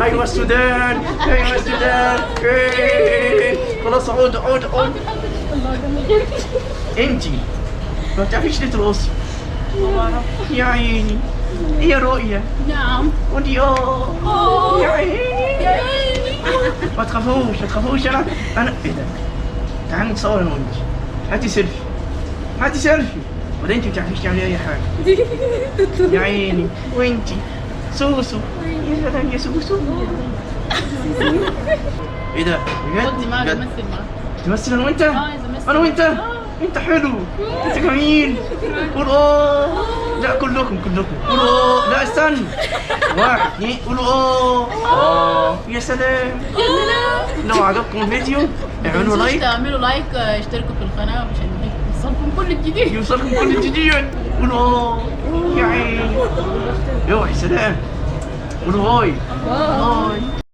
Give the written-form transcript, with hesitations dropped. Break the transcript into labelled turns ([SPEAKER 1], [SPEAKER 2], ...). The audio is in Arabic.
[SPEAKER 1] ايوه السودان، ايوه السودان. إيه. خلاص عود عود عود. انتي ما بتعرفيش ترقصي.
[SPEAKER 2] ما بعرف.
[SPEAKER 1] يا عيني. يا رؤية.
[SPEAKER 2] نعم.
[SPEAKER 1] ودي يا عيني.
[SPEAKER 2] يا عيني.
[SPEAKER 1] ما تخافوش ما تخافوش. انا ايه ده؟ تعالي نتصور انا وانت. هاتي سيلفي. هاتي سيلفي. ولا انت ما بتعرفيش تعملي اي حاجة. يا عيني. وانتي سوسو. يا سلام يا سوسو. ايه ده؟
[SPEAKER 2] ودي معك
[SPEAKER 1] بجد؟
[SPEAKER 2] مثل معك.
[SPEAKER 1] تمثل انا وانت؟
[SPEAKER 2] إذا مثل.
[SPEAKER 1] انا وانت؟ انت حلو. انت جميل. قول اوه. لا كلكم قولوا اوه. لا استنى. واحد اثنين قولوا اوه. يا سلام.
[SPEAKER 2] يا سلام.
[SPEAKER 1] لو عجبكم الفيديو اعملوا لايك.
[SPEAKER 2] تعملوا لايك، اشتركوا في القناة عشان يوصلكم كل الجديد.
[SPEAKER 1] يوصلكم كل جديد. قولوا اوه. يا عيني. يوه سلام. قولوا هاي. هاي.